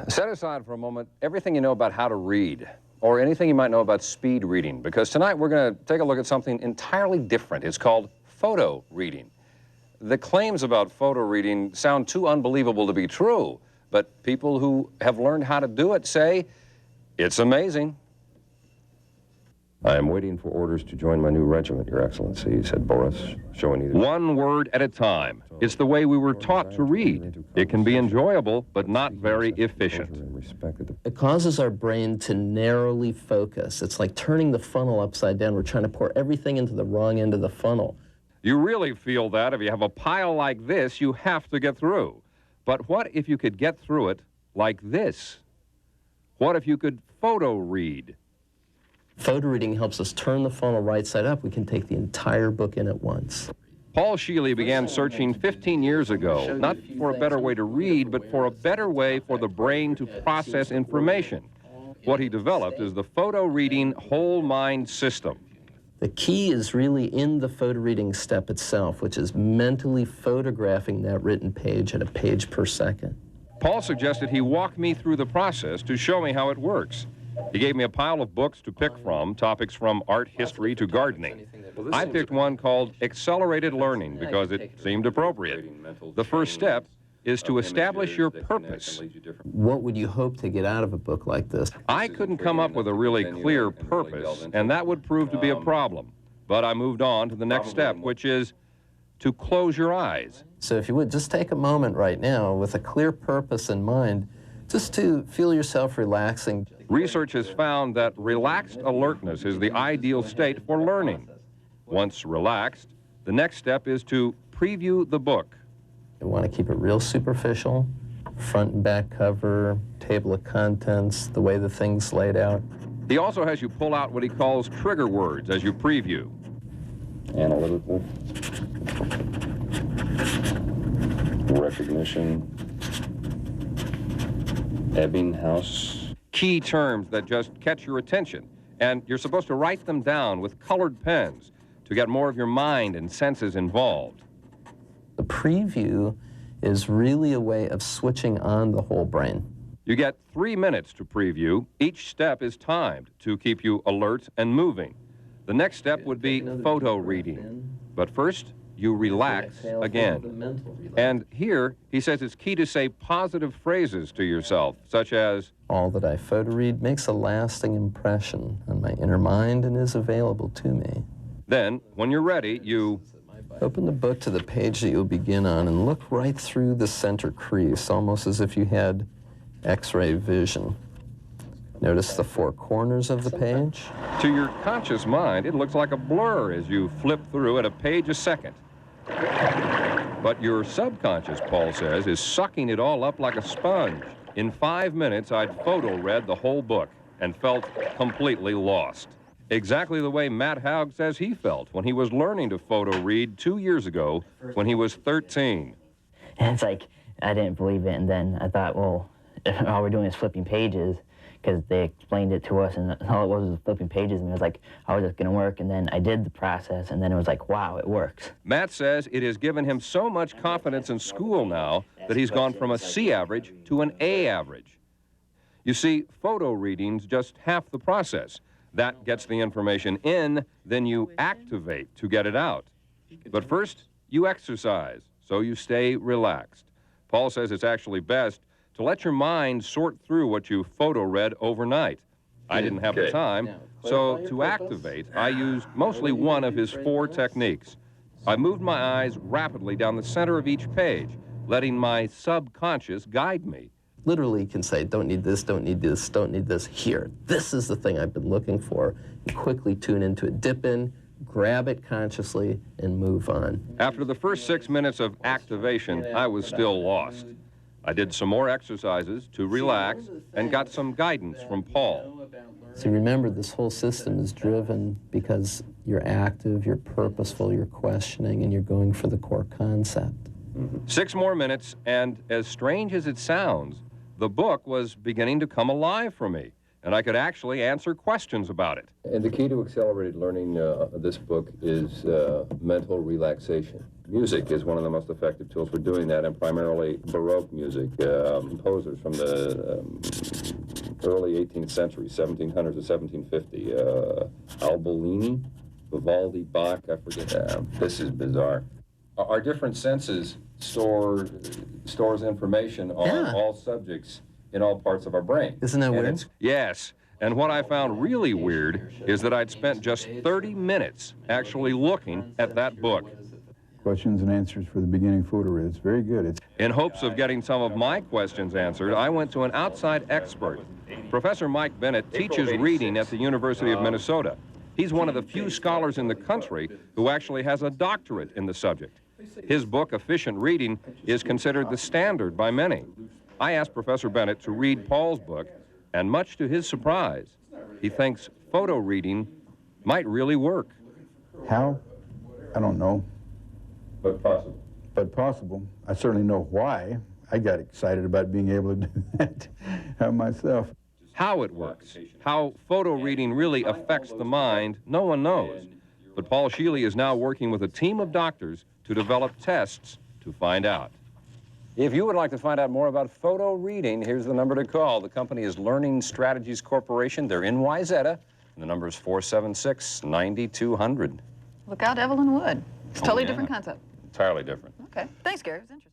Set aside for a moment everything you know about how to read, or anything you might know about speed reading, because tonight we're going to take a look at something entirely different. It's called photo reading. The claims about photo reading sound too unbelievable to be true, but people who have learned how to do it say it's amazing. I am waiting for orders to join my new regiment, Your Excellency, said Boris, showing either... One word at a time. It's the way we were taught to read. It can be enjoyable, but not very efficient. It causes our brain to narrowly focus. It's like turning the funnel upside down. We're trying to pour everything into the wrong end of the funnel. You really feel that if you have a pile like this, you have to get through. But what if you could get through it like this? What if you could photo read? Photo reading helps us turn the funnel right side up. We can take the entire book in at once. Paul Scheele began searching 15 years ago, not for a better way to read, but for a better way for the brain to process information. What he developed is the PhotoReading Whole Mind System. The key is really in the photo reading step itself, which is mentally photographing that written page at a page per second. Paul suggested he walk me through the process to show me how it works. He gave me a pile of books to pick from, topics from art history to gardening. I picked one called Accelerated Learning because it seemed appropriate. The first step is to establish your purpose. What would you hope to get out of a book like this? I couldn't come up with a really clear purpose, and that would prove to be a problem. But I moved on to the next step, which is to close your eyes. So if you would, just take a moment right now with a clear purpose in mind, just to feel yourself relaxing. Research has found that relaxed alertness is the ideal state for learning. Once relaxed, the next step is to preview the book. You want to keep it real superficial, front and back cover, table of contents, the way the thing's laid out. He also has you pull out what he calls trigger words as you preview. Analytical. Recognition. Ebbinghaus. Key terms that just catch your attention, and you're supposed to write them down with colored pens to get more of your mind and senses involved. The preview is really a way of switching on the whole brain. You get 3 minutes to preview. Each step is timed to keep you alert and moving. The next step would be photo reading. But first, you relax again. And here, he says it's key to say positive phrases to yourself, such as, all that I photo read makes a lasting impression on my inner mind and is available to me. Then, when you're ready, you open the book to the page that you'll begin on and look right through the center crease, almost as if you had X-ray vision. Notice the four corners of the page. To your conscious mind, it looks like a blur as you flip through at a page a second. But your subconscious, Paul says, is sucking it all up like a sponge. In 5 minutes, I'd photo-read the whole book and felt completely lost. Exactly the way Matt Haug says he felt when he was learning to photo-read 2 years ago when he was 13. And it's like, I didn't believe it, and then I thought, well, if all we're doing is flipping pages, because they explained it to us, and all it was flipping pages, and it was like, how is this going to work? And then I did the process, and then it was like, wow, it works. Matt says it has given him so much confidence in school now that he's gone from a C average to an A average. You see, photo reading's just half the process. That gets the information in, then you activate to get it out. But first, you exercise, so you stay relaxed. Paul says it's actually best to let your mind sort through what you photo-read overnight. I didn't have the time, so to activate, I used mostly one of his 4 techniques. I moved my eyes rapidly down the center of each page, letting my subconscious guide me. Literally, you can say, don't need this, don't need this, don't need this. Here, this is the thing I've been looking for. And quickly tune into it, dip in, grab it consciously, and move on. After the first 6 minutes of activation, I was still lost. I did some more exercises to relax and got some guidance from Paul. So remember, this whole system is driven because you're active, you're purposeful, you're questioning, and you're going for the core concept. 6 more minutes, and as strange as it sounds, the book was beginning to come alive for me, and I could actually answer questions about it. And the key to accelerated learning, this book, is mental relaxation. Music is one of the most effective tools for doing that, and primarily Baroque music. Composers from the early 18th century, 1700s to 1750. Albellini, Vivaldi, Bach, I forget. This is bizarre. Our different senses stores information on all subjects in all parts of our brain. Isn't that weird? Yes. And what I found really weird is that I'd spent just 30 minutes actually looking at that book. Questions and answers for the beginning photo read. It's very good. In hopes of getting some of my questions answered, I went to an outside expert. Professor Mike Bennett teaches reading at the University of Minnesota. He's one of the few scholars in the country who actually has a doctorate in the subject. His book, Efficient Reading, is considered the standard by many. I asked Professor Bennett to read Paul's book, and much to his surprise, he thinks photo reading might really work. How? I don't know. But possible. But possible. I certainly know why. I got excited about being able to do that myself. How it works, how photo reading really affects the mind, no one knows. But Paul Scheele is now working with a team of doctors to develop tests to find out. If you would like to find out more about photo reading, here's the number to call. The company is Learning Strategies Corporation. They're in Wayzata, and the number is 476-9200. Look out, Evelyn Wood. It's a totally different concept. Entirely different. Okay. Thanks, Gary. It was interesting.